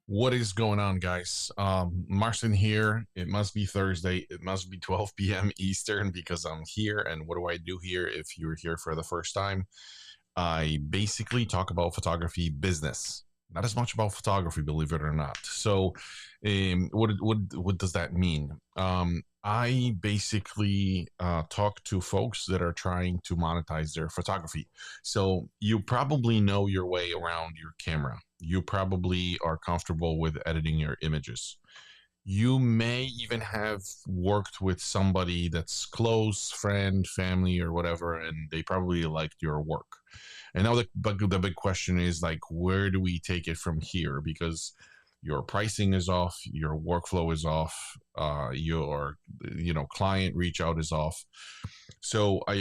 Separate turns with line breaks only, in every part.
What is going on, guys? Marcin here. It must be Thursday. It must be 12 p.m. Eastern because I'm here. And what do I do here if you're here for the first time? I basically talk about photography business, not as much about photography, believe it or not. So, what does that mean? I basically talk to folks that are trying to monetize their photography. So you probably know your way around your camera. You probably are comfortable with editing your images. You may even have worked with somebody that's close, friend, family, or whatever, and they probably liked your work. And now the big question is like, where do we take it from here? Because your pricing is off, your workflow is off, your client reach out is off. So I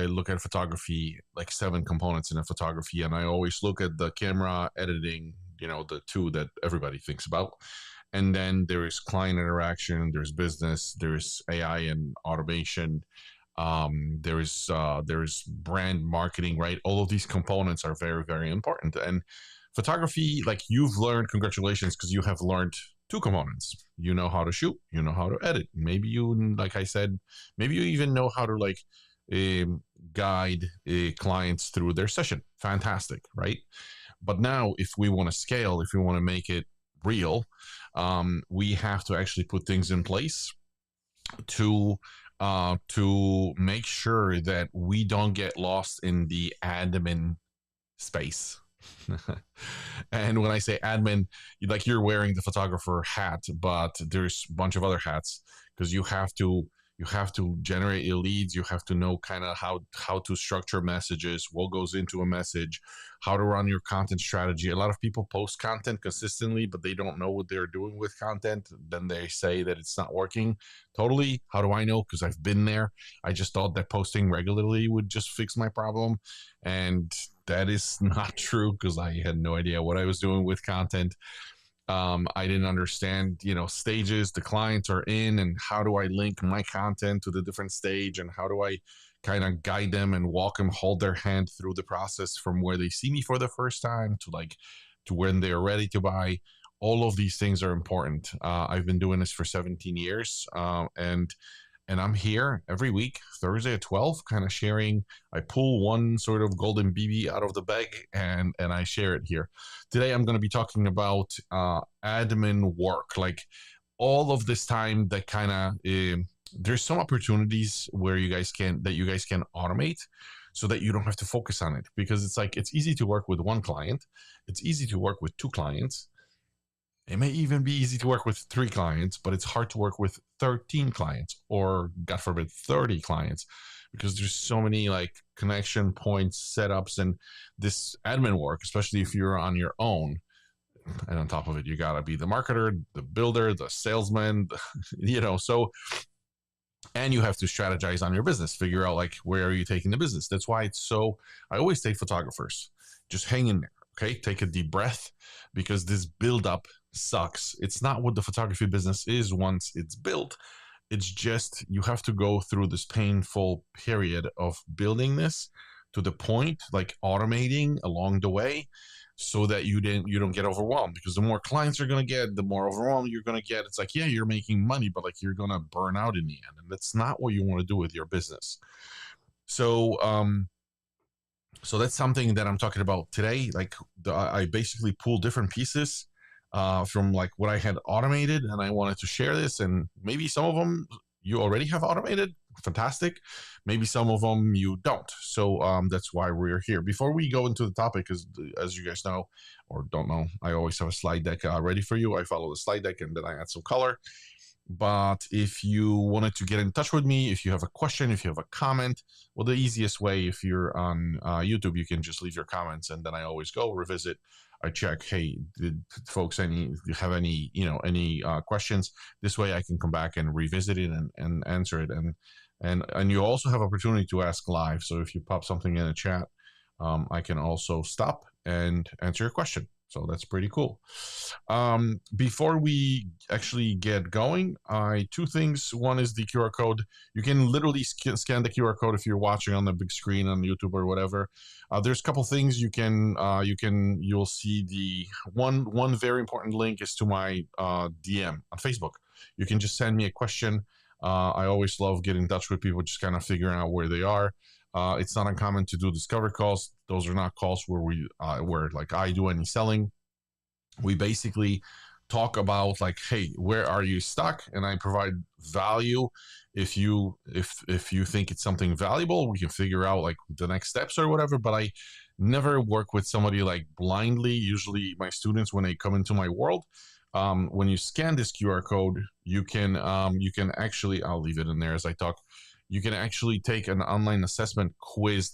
look at photography like seven components in a photography, and I always look at the camera, editing, the two that everybody thinks about. And then there is client interaction, there's business, there's AI and automation, there's brand marketing, right? All of these components are very, very important. And photography, like you've learned, congratulations, because you have learned two components. You know how to shoot, you know how to edit. Maybe you, like I said, maybe you even know how to guide clients through their session. Fantastic, right? But now, if we want to scale, if we want to make it real, we have to actually put things in place to make sure that we don't get lost in the admin space. And when I say admin, like you're wearing the photographer hat, but there's a bunch of other hats because you have to generate your leads. You have to know kind of how to structure messages, what goes into a message, how to run your content strategy. A lot of people post content consistently, but they don't know what they're doing with content. Then they say that it's not working. Totally. How do I know? Because I've been there. I just thought that posting regularly would just fix my problem, and that is not true because I had no idea what I was doing with content. I didn't understand, stages the clients are in and how do I link my content to the different stage and how do I kind of guide them and walk them, hold their hand through the process from where they see me for the first time to when they're ready to buy. All of these things are important. I've been doing this for 17 years, and I'm here every week, Thursday at 12, kind of sharing. I pull one sort of golden BB out of the bag and I share it here. Today, I'm going to be talking about admin work, like all of this time that kind of, there's some opportunities where you guys can automate so that you don't have to focus on it because it's easy to work with one client. It's easy to work with two clients. It may even be easy to work with three clients, but it's hard to work with 13 clients or, God forbid, 30 clients because there's so many like connection points, setups, and this admin work, especially if you're on your own. And on top of it, you got to be the marketer, the builder, the salesman, so, and you have to strategize on your business, figure out like where are you taking the business. That's why I always say photographers, just hang in there. Okay, take a deep breath because this build up sucks. It's not what the photography business is once it's built. It's just you have to go through this painful period of building this to the point, like automating along the way, so that you don't get overwhelmed. Because the more clients you're gonna get, the more overwhelmed you're gonna get. It's like, yeah, you're making money, but like you're gonna burn out in the end, and that's not what you want to do with your business. So so that's something that I'm talking about today. Like I basically pull different pieces from like what I had automated, and I wanted to share this. And maybe some of them you already have automated, fantastic. Maybe some of them you don't. So that's why we're here. Before we go into the topic, as you guys know or don't know, I always have a slide deck ready for you. I follow the slide deck and then I add some color. But if you wanted to get in touch with me, if you have a question, if you have a comment, well, the easiest way, if you're on YouTube, you can just leave your comments, and then I always go revisit. I check, hey, did folks have any questions? This way, I can come back and revisit it and answer it, and you also have opportunity to ask live. So if you pop something in a chat, I can also stop and answer your question. So that's pretty cool. Before we actually get going, two things. One is the QR code. You can literally scan the QR code if you're watching on the big screen on YouTube or whatever. There's a couple things you'll see the one very important link is to my DM on Facebook. You can just send me a question. I always love getting in touch with people, just kind of figuring out where they are. It's not uncommon to do discovery calls. Those are not calls where like I do any selling. We basically talk about like, hey, where are you stuck, and I provide value. If you think it's something valuable, we can figure out like the next steps or whatever. But I never work with somebody like blindly. Usually my students, when they come into my world, when you scan this QR code, you can actually, I'll leave it in there as I talk, you can actually take an online assessment quiz.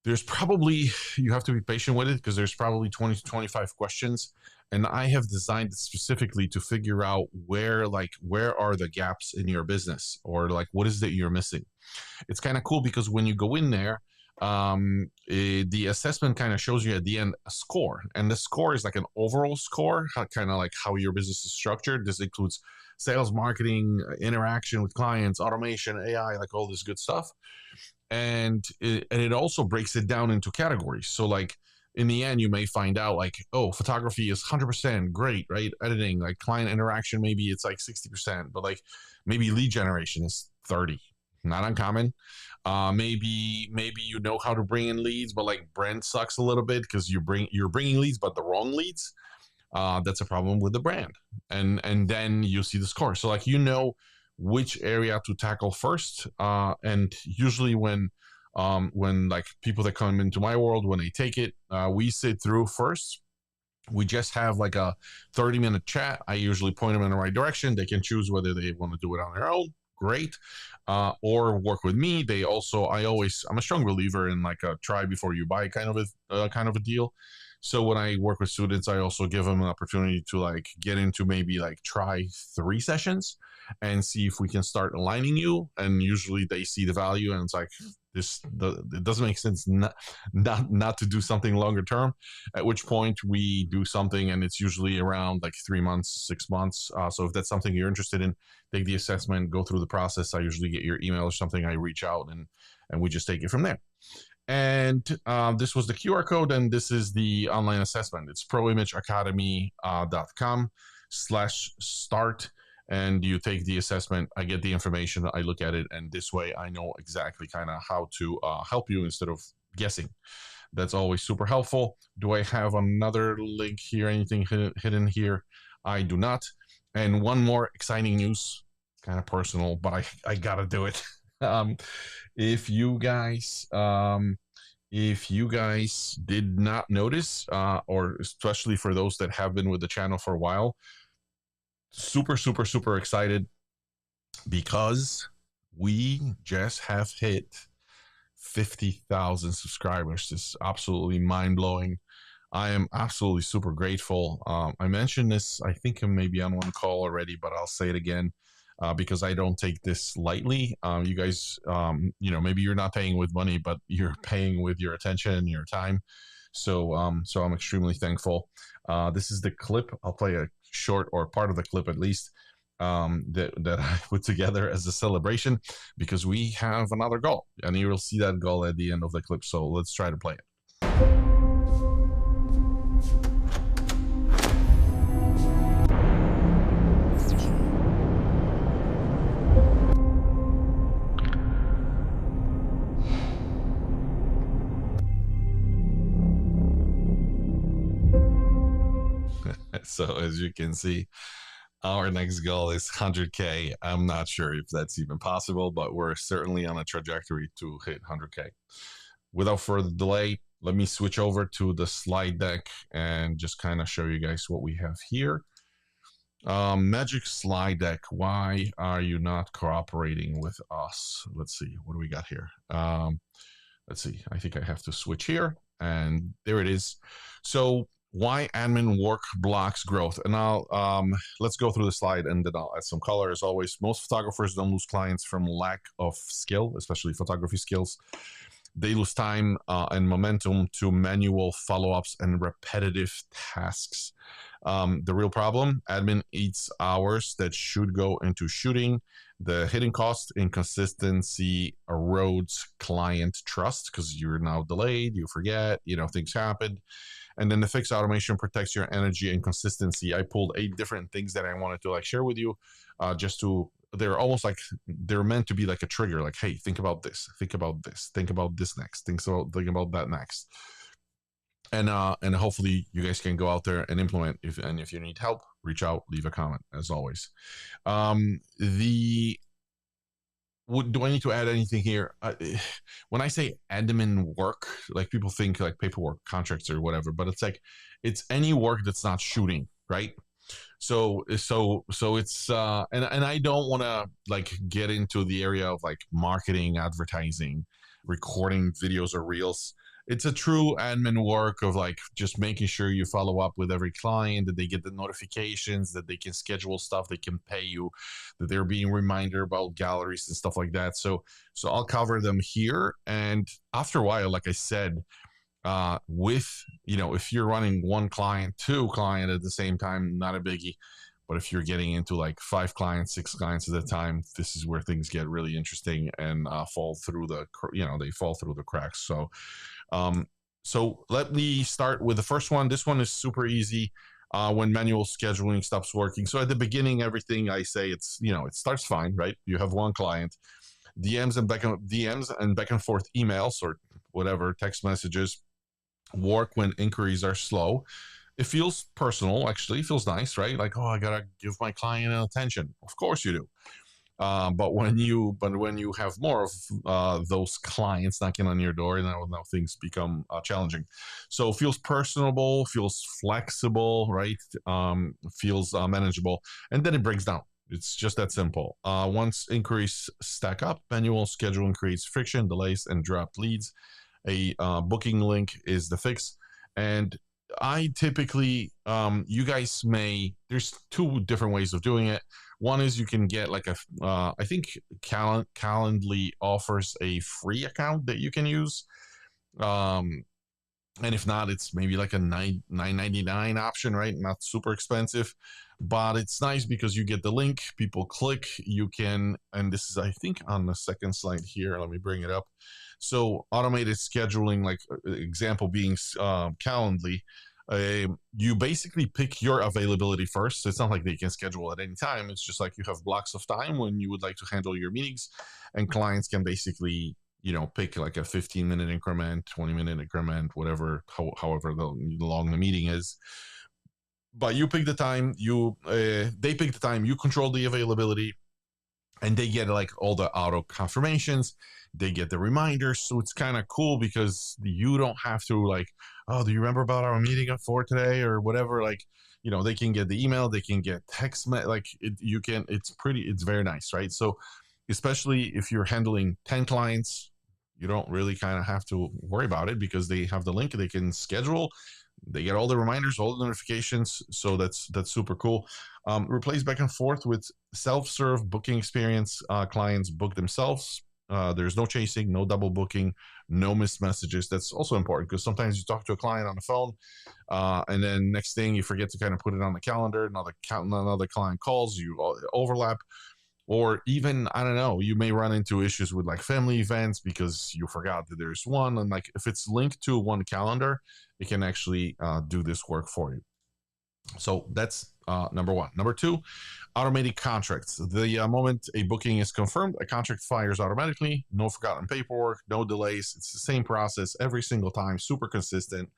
There's probably, you have to be patient with it because there's probably 20 to 25 questions, and I have designed it specifically to figure out where are the gaps in your business, or like what is that you're missing. It's kind of cool because when you go in there, the assessment kind of shows you at the end a score, and the score is like an overall score, kind of like how your business is structured. This includes sales, marketing, interaction with clients, automation, AI, like all this good stuff. And it also breaks it down into categories. So like in the end, you may find out like, oh, photography is 100% great, right? Editing, like client interaction, maybe it's like 60%, but like maybe lead generation is 30. Not uncommon. Maybe you know how to bring in leads, but like brand sucks a little bit because you're bringing leads, but the wrong leads. That's a problem with the brand. And then you see the score. So like, which area to tackle first. And usually when like people that come into my world, when they take it, we sit through first. We just have like a 30-minute chat. I usually point them in the right direction. They can choose whether they want to do it on their own. Great. Or work with me. I'm a strong believer in like a try before you buy kind of a deal. So when I work with students, I also give them an opportunity to like get into maybe like try 3 sessions and see if we can start aligning you. And usually they see the value, and it's like, it doesn't make sense not to do something longer term, at which point we do something, and it's usually around like 3 months, 6 months. So if that's something you're interested in, take the assessment, go through the process. I usually get your email or something. I reach out and we just take it from there. And this was the QR code, and this is the online assessment. It's proimageacademy.com/start. And you take the assessment, I get the information, I look at it, and this way I know exactly kind of how to help you instead of guessing. That's always super helpful. Do I have another link here, anything hidden here? I do not. And one more exciting news, kind of personal, but I gotta do it. If you guys did not notice, or especially for those that have been with the channel for a while, super excited because we just have hit 50,000 subscribers. This is absolutely mind-blowing. I am absolutely super grateful. I mentioned this, I think maybe on one call already, but I'll say it again. Because I don't take this lightly. You guys, maybe you're not paying with money, but you're paying with your attention and your time. So I'm extremely thankful. This is the clip. I'll play a short, or part of the clip at least, that I put together as a celebration, because we have another goal, and you will see that goal at the end of the clip. So let's try to play it. So as you can see, our next goal is 100K. I'm not sure if that's even possible, but we're certainly on a trajectory to hit 100K. Without further delay, let me switch over to the slide deck and just kind of show you guys what we have here. Magic slide deck. Why are you not cooperating with us? Let's see. What do we got here? Let's see. I think I have to switch here, and there it is. So why admin work blocks growth? And let's go through the slide, and then I'll add some color. As always, most photographers don't lose clients from lack of skill, especially photography skills. They lose time and momentum to manual follow-ups and repetitive tasks. The real problem: admin eats hours that should go into shooting. The hidden cost: inconsistency erodes client trust because you're now delayed, you forget, things happen. And then the fixed: automation protects your energy and consistency. I pulled 8 different things that I wanted to share with you, just to they're almost like they're meant to be like a trigger, like, hey, think about this, think about this, think about this next, think about that next. And hopefully you guys can go out there and implement. If you need help, reach out, leave a comment, as always. The Do I need to add anything here? When I say admin work, like, people think like paperwork, contracts, or whatever, but it's any work that's not shooting, right? So it's and I don't want to get into the area of marketing, advertising, recording videos or reels. It's a true admin work of just making sure you follow up with every client, that they get the notifications, that they can schedule stuff, they can pay you, that they're being reminded about galleries and stuff like that. So I'll cover them here. And after a while, like I said, with if you're running one client, 2 client at the same time, not a biggie. But if you're getting into 5 clients, 6 clients at a time, this is where things get really interesting and fall through the cracks. So let me start with the first one. This one is super easy. When manual scheduling stops working. So at the beginning, everything I say, it starts fine, right? You have one client. DMs and back and forth emails or whatever, text messages, work when inquiries are slow. It feels personal, actually. It feels nice, right? Like, oh, I gotta give my client attention. Of course you do. But when you have more of those clients knocking on your door, now things become challenging. So feels personable, feels flexible, right? Feels manageable, and then it breaks down. It's just that simple. Once inquiries stack up, manual scheduling creates friction, delays, and dropped leads. A booking link is the fix. And I typically, you guys there's 2 different ways of doing it. One is you can get I think Calendly offers a free account that you can use. And if not, it's maybe like a $9.99 option, right? Not super expensive, but it's nice because you get the link, people click, you can, and this is, I think, on the second slide here. Let me bring it up. So automated scheduling, example being Calendly. You basically pick your availability first. So it's not like they can schedule at any time. It's just like you have blocks of time when you would like to handle your meetings, and clients can basically pick like a 15-minute increment, 20-minute increment, whatever, however long the meeting is. But you pick the time, they pick the time, you control the availability, and they get all the auto confirmations, they get the reminders. So it's kind of cool because you don't have to oh, do you remember about our meeting at 4 today or whatever? They can get the email, they can get text, it's very nice, right? So especially if you're handling 10 clients, you don't really kind of have to worry about it because they have the link, they can schedule, they get all the reminders, all the notifications. So that's super cool. Replace back and forth with self-serve booking experience. Clients book themselves. There's no chasing, no double booking, no missed messages. That's also important because sometimes you talk to a client on the phone, and then next thing you forget to kind of put it on the calendar. Another client calls, you overlap. Or even, I don't know, you may run into issues with family events because you forgot that there's one. And if it's linked to one calendar, it can actually do this work for you. So that's number 1. Number 2, automated contracts. The moment a booking is confirmed, a contract fires automatically. No forgotten paperwork, no delays. It's the same process every single time, super consistent.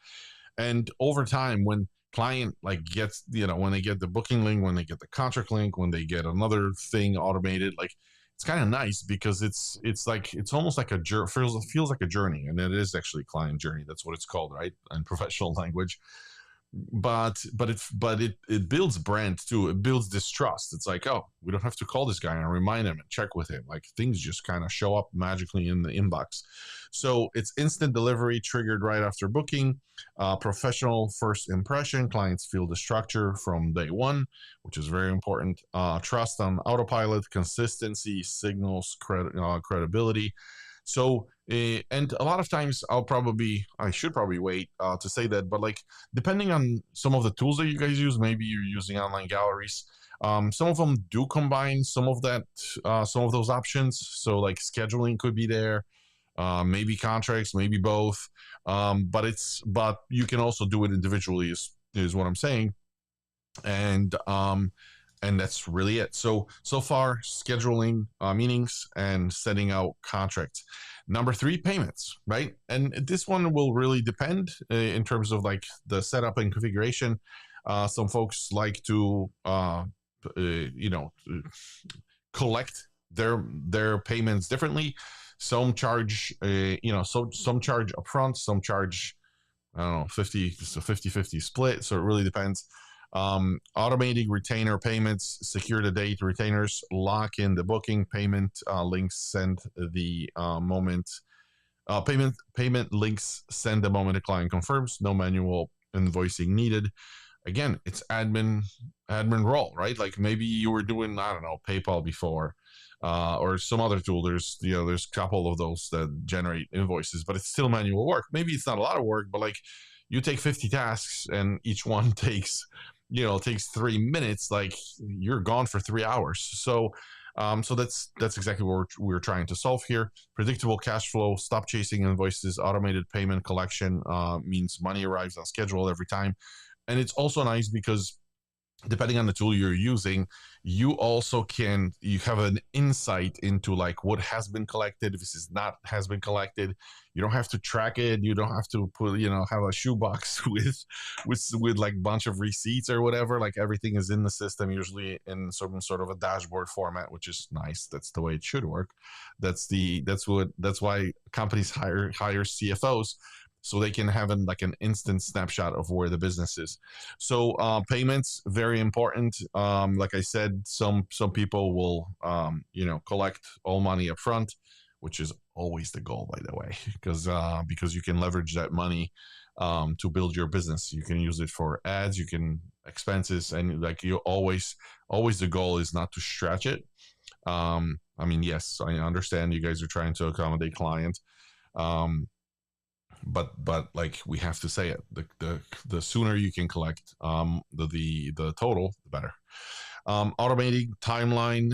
And over time, when client gets when they get the booking link, when they get the contract link, when they get another thing automated, it's kind of nice because it's almost like feels like a journey, and it is actually client journey. That's what it's called, right, in professional language. But it builds brand too. It builds distrust. It's oh, we don't have to call this guy and remind him and check with him. Things just kind of show up magically in the inbox. So it's instant delivery triggered right after booking. Professional first impression. Clients feel the structure from day one, which is very important. Trust on autopilot. Consistency signals credibility. So and a lot of times I should probably wait to say that, but like depending on some of the tools that you guys use, maybe you're using online galleries. Some of them do combine some of those options. So like scheduling could be there, maybe contracts, maybe both. But you can also do it individually. Is what I'm saying, and that's really it. So far, scheduling meetings and setting out contracts. Number three, payments, right? And this one will really depend in terms of like the setup and configuration. Some folks like to you know, collect their payments differently. Some charge some charge upfront, some charge, I don't know, 50, it's a 50 split. So it really depends. Automating retainer payments, secure the date retainers, lock in the booking payment links, send the moment payment links, send the moment the client confirms. No manual invoicing needed. Again, it's admin role, right? Like maybe you were doing, I don't know, PayPal before, or some other tool. There's there's a couple of those that generate invoices, but it's still manual work. Maybe it's not a lot of work, but like you take 50 tasks and each one takes 3 minutes. Like you're gone for 3 hours. So that's exactly what we're trying to solve here. Predictable cash flow, stop chasing invoices. Automated payment collection means money arrives on schedule every time. And it's also nice because depending on the tool you're using, you have an insight into like what has been collected. If this is not has been collected, you don't have to track it. You don't have to have a shoebox with like bunch of receipts or whatever. Like everything is in the system, usually in some sort of a dashboard format, which is nice. That's the way it should work. That's why companies hire CFOs, so they can have an instant snapshot of where the business is. So payments, very important. Like I said, some people will collect all money up front, which is always the goal, by the way, because you can leverage that money to build your business. You can use it for ads, you can expenses, and like you always the goal is not to stretch it. I mean, yes, I understand you guys are trying to accommodate clients. But like we have to say it, the sooner you can collect the total, the better. Automating timeline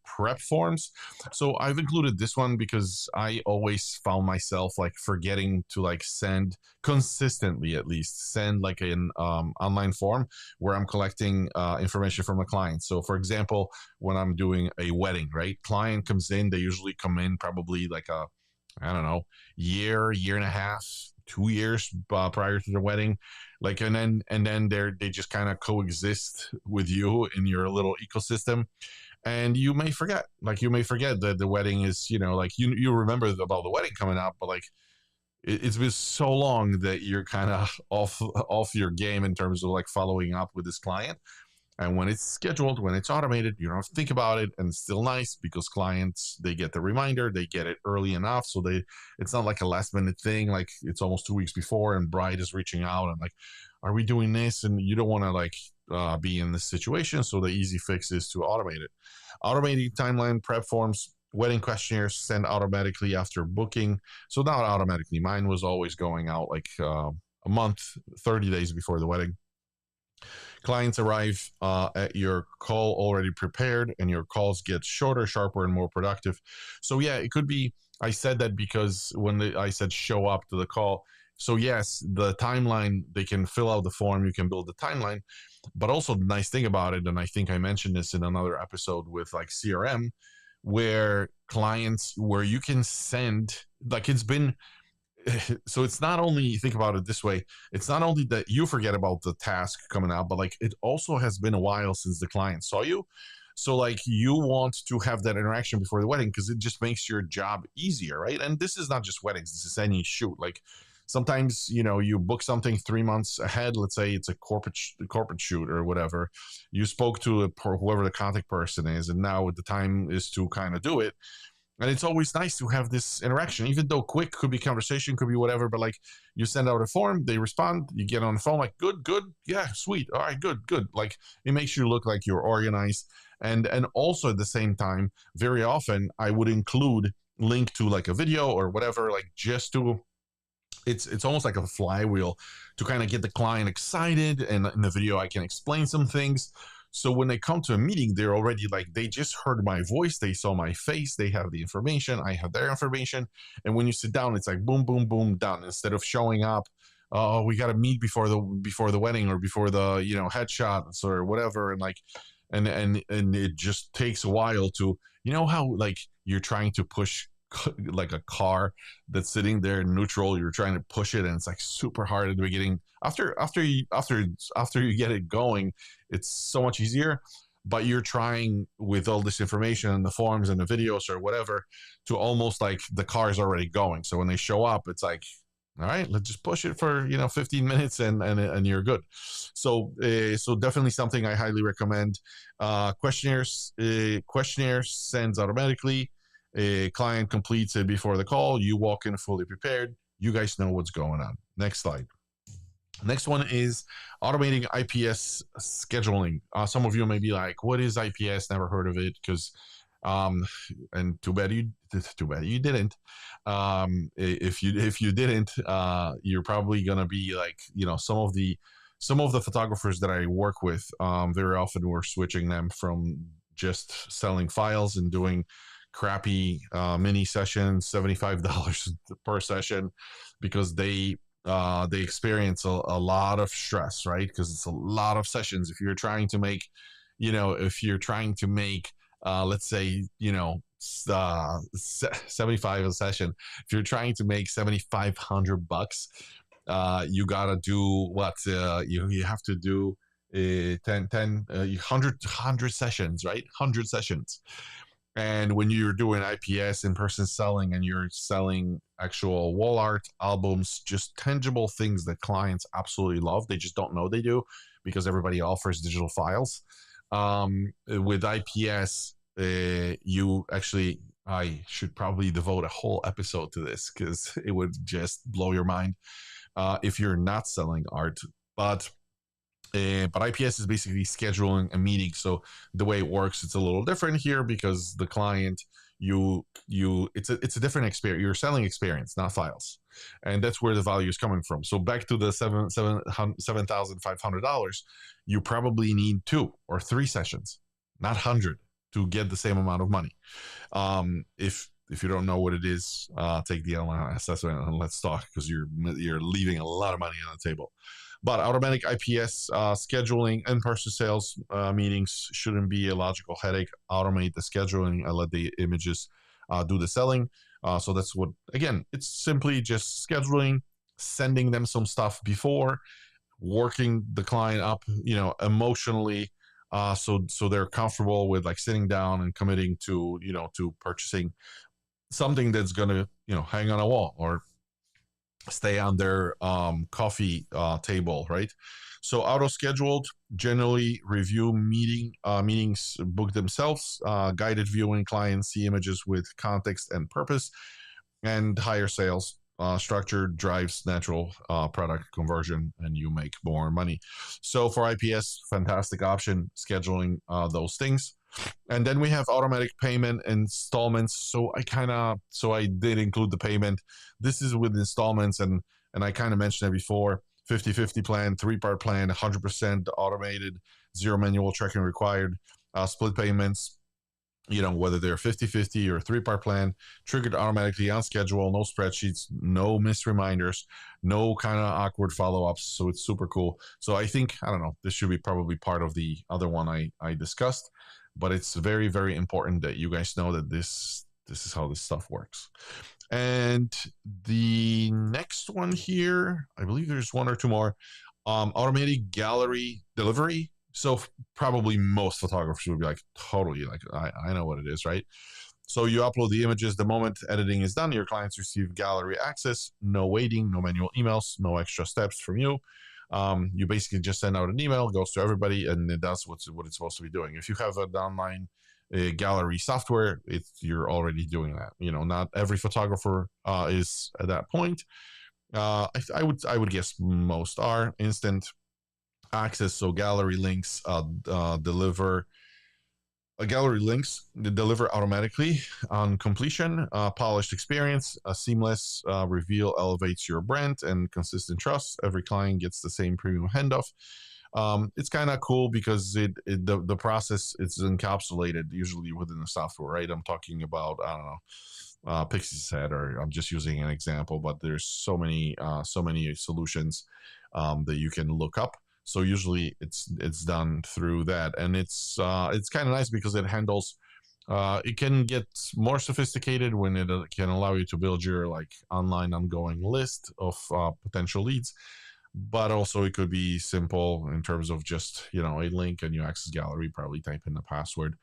prep forms. So I've included this one because I always found myself like forgetting to like send consistently, at least send like an online form where I'm collecting information from a client. So for example, when I'm doing a wedding, right, client comes in, they usually come in probably like I don't know, year and a half, 2 years prior to the wedding, like, and then they just kind of coexist with you in your little ecosystem, and you may forget that the wedding is, like you remember about the wedding coming up, but like it's been so long that you're kind of off your game in terms of like following up with this client. And when it's scheduled, when it's automated, you don't have to think about it, and it's still nice because clients, they get the reminder, they get it early enough, so it's not like a last minute thing, like it's almost 2 weeks before, and bride is reaching out and like, are we doing this? And you don't want to like be in this situation, so the easy fix is to automate it. Automating timeline prep forms, wedding questionnaires send automatically after booking. So not automatically. Mine was always going out like a month, 30 days before the wedding. Clients arrive at your call already prepared, and your calls get shorter, sharper, and more productive. So yeah, it could be. I said that because when I said show up to the call. So yes, the timeline, they can fill out the form, you can build the timeline, but also the nice thing about it, and I think I mentioned this in another episode with like CRM, where you can send, like it's been, so it's not only, think about it this way, it's not only that you forget about the task coming out, but like it also has been a while since the client saw you. So like you want to have that interaction before the wedding because it just makes your job easier, right? And this is not just weddings, this is any shoot. Like sometimes, you book something 3 months ahead. Let's say it's a corporate shoot or whatever. You spoke to whoever the contact person is, and now the time is to kind of do it. And it's always nice to have this interaction, even though quick, could be conversation, could be whatever, but like you send out a form, they respond, you get on the phone, like, good, yeah, sweet, all right, good. Like it makes you look like you're organized. And also at the same time, very often I would include link to like a video or whatever, like just to it's almost like a flywheel to kind of get the client excited. And in the video I can explain some things, so when they come to a meeting, they're already like, they just heard my voice, they saw my face, they have the information, I have their information. And when you sit down, it's like boom, boom, boom, done. Instead of showing up, oh, we got to meet before the wedding or before the headshots or whatever, and like and it just takes a while to, how like you're trying to push like a car that's sitting there in neutral, you're trying to push it and it's like super hard at the beginning. After you get it going, it's so much easier. But you're trying with all this information and the forms and the videos or whatever to almost like the car is already going, so when they show up, it's like, all right, let's just push it for 15 minutes and you're good. So definitely something I highly recommend. Questionnaires sends automatically. A client completes it before the call. You walk in fully prepared. You guys know what's going on. Next slide. Next one is automating IPS scheduling. Some of you may be like, "What is IPS? Never heard of it." Because, and too bad you didn't. If you didn't, you're probably gonna be like, some of the photographers that I work with. Very often we're switching them from just selling files and doing crappy mini sessions, $75 per session, because they experience a lot of stress, right? Because it's a lot of sessions. If you're trying to make, let's say, 75 a session, if you're trying to make $7,500, you gotta do what you have to do 100 sessions, right? 100 sessions. And when you're doing IPS, in-person selling, and you're selling actual wall art, albums, just tangible things that clients absolutely love, they just don't know they do because everybody offers digital files. With IPS, I should probably devote a whole episode to this because it would just blow your mind if you're not selling art. But IPS is basically scheduling a meeting. So the way it works, it's a little different here because the client, it's a different experience. You're selling experience, not files, and that's where the value is coming from. So back to the $7,500, you probably need 2 or 3 sessions, not 100, to get the same amount of money. If you don't know what it is, take the online assessment and let's talk, because you're leaving a lot of money on the table. But automatic IPS scheduling, in-person sales meetings shouldn't be a logical headache. Automate the scheduling and let the images do the selling. So that's what, again, it's simply just scheduling, sending them some stuff before, working the client up, emotionally, so they're comfortable with like sitting down and committing to, to purchasing something that's gonna, hang on a wall or stay on their coffee table, right? So auto scheduled, generally review meetings book themselves, guided viewing, clients see images with context and purpose, and higher sales. Structure drives natural product conversion and you make more money. So for IPS, fantastic option, scheduling those things. And then we have automatic payment installments. So I did include the payment. This is with installments, and I kind of mentioned it before. 50-50 plan, 3-part plan, 100% automated, 0 manual tracking required, split payments, whether they're 50-50 or 3-part plan, triggered automatically on schedule, no spreadsheets, no missed reminders, no kind of awkward follow-ups. So it's super cool. So I think, I don't know, this should be probably part of the other one I discussed, but it's very, very important that you guys know that this is how this stuff works. And the next one here, I believe there's 1 or 2 more, automated gallery delivery. So probably most photographers would be like, totally, like, I know what it is, right? So you upload the images. The moment editing is done, your clients receive gallery access, no waiting, no manual emails, no extra steps from you. You basically just send out an email, goes to everybody, and it does what it's supposed to be doing. If you have an online gallery software, you're already doing that. Not every photographer is at that point. I would guess most are instant access. So gallery links deliver Gallery links deliver automatically on completion. Polished experience, a seamless reveal elevates your brand and consistent trust. Every client gets the same premium handoff. It's kind of cool because the process is encapsulated usually within the software, right? I'm talking about, I don't know, Pixieset, or I'm just using an example, but there's so many solutions that you can look up. So usually it's done through that, and it's kind of nice because it handles. It can get more sophisticated when it can allow you to build your like online ongoing list of potential leads, but also it could be simple in terms of just a link and you access gallery, probably type in the password.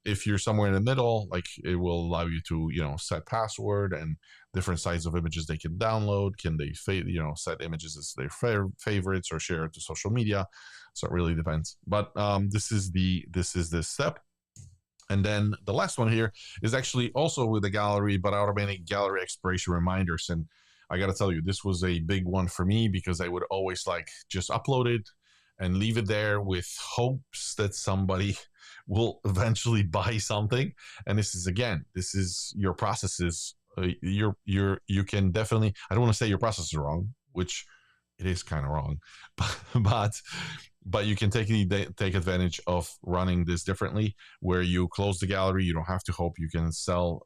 If you're somewhere in the middle, like it will allow you to set password and different sizes of images they can download. Can they set images as their favorites or share it to social media? So it really depends, but this is this step. And then the last one here is actually also with the gallery, but automating gallery expiration reminders. And I got to tell you, this was a big one for me because I would always like just upload it and leave it there with hopes that somebody will eventually buy something. And this is your processes. You can definitely, I don't want to say your process is wrong, which it is kind of wrong, but you can take advantage of running this differently, where you close the gallery. You don't have to hope. You can sell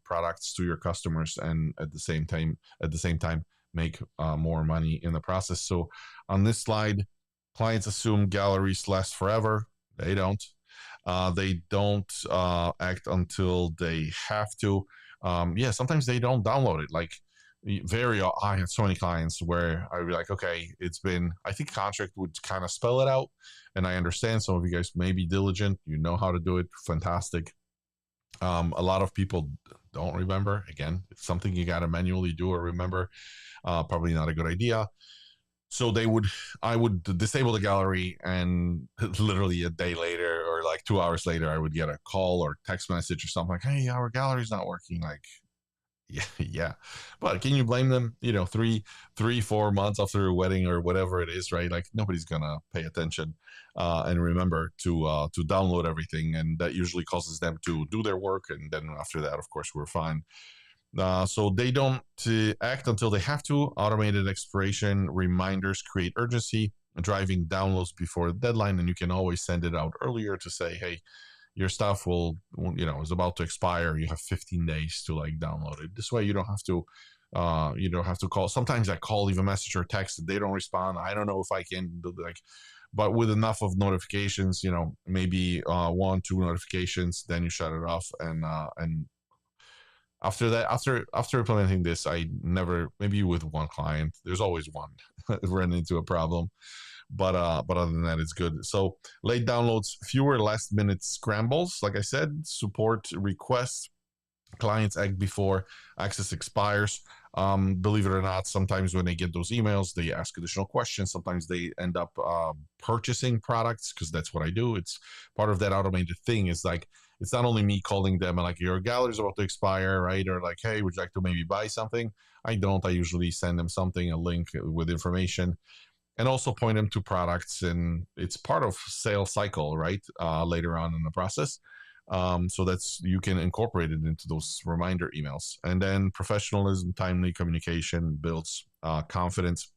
products to your customers and at the same time make more money in the process. So on this slide, clients assume galleries last forever. They don't. They don't act until they have to. Sometimes they don't download it. Like I had so many clients where I'd be like, okay, I think contract would kind of spell it out. And I understand some of you guys may be diligent. You know how to do it. Fantastic. A lot of people don't remember. Again, it's something you got to manually do or remember. Probably not a good idea. So I would disable the gallery, and literally a day later or like 2 hours later, I would get a call or text message or something like, hey, our gallery's not working. Like, yeah. But can you blame them? 3-4 months after a wedding or whatever it is, right? Like nobody's gonna pay attention and remember to download everything, and that usually causes them to do their work, and then after that, of course, we're fine. So they don't act until they have to. Automated expiration reminders create urgency, driving downloads before the deadline, and you can always send it out earlier to say, hey, your stuff is about to expire. You have 15 days to like download it. This way you don't have to call. Sometimes I call, leave a message or text, they don't respond. I don't know if I can do but with enough of notifications, maybe 1-2 notifications, then you shut it off. And after that, after implementing this, I never, maybe with one client, there's always one run into a problem. But other than that, it's good. So late downloads, fewer last minute scrambles. Like I said, support requests, clients act before access expires. Believe it or not, sometimes when they get those emails, they ask additional questions. Sometimes they end up purchasing products, because that's what I do. It's part of that automated thing. Is like, it's not only me calling them and like, your gallery is about to expire, right? Or like, hey, would you like to maybe buy something? I don't. I usually send them something, a link with information, and also point them to products. And it's part of sales cycle, right? Later on in the process. So you can incorporate it into those reminder emails. And then professionalism, timely communication builds confidence.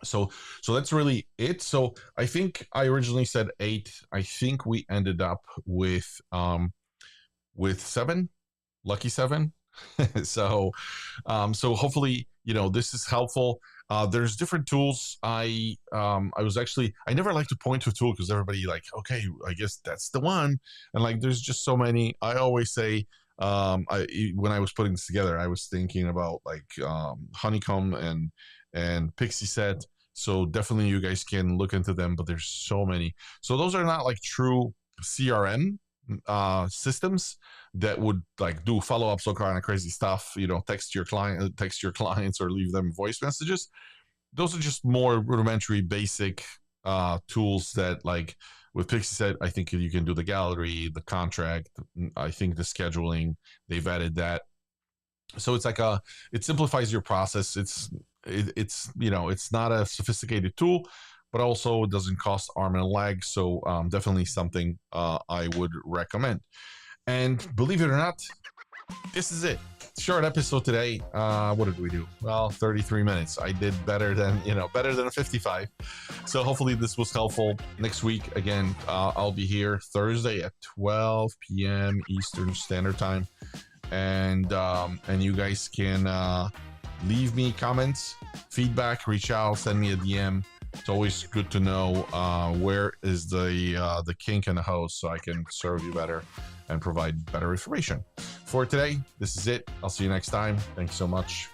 So that's really it. So I think I originally said 8. I think we ended up with 7, lucky 7. So hopefully this is helpful. There's different tools. I never like to point to a tool because everybody like, okay, I guess that's the one. And like, there's just so many. I always say, when I was putting this together, I was thinking about like Honeycomb and Pixieset. So definitely you guys can look into them, but there's so many. So those are not like true CRM systems that would like do follow-ups, all kind of crazy stuff, text your clients or leave them voice messages. Those are just more rudimentary, basic tools that, like with Pixieset, I think you can do the gallery, the contract, I think the scheduling, they've added that. So it's like it simplifies your process. It's not a sophisticated tool, but also it doesn't cost arm and a leg. So definitely something I would recommend. And believe it or not, this is it. Short episode today. What did we do? Well, 33 minutes. I did better than better than a 55. So hopefully this was helpful. Next week again, I'll be here Thursday at 12 p.m. Eastern Standard Time, and you guys can leave me comments, feedback, reach out, send me a DM. It's always good to know where is the kink in the hose, so I can serve you better and provide better information. For today, this is it. I'll see you next time. Thanks so much.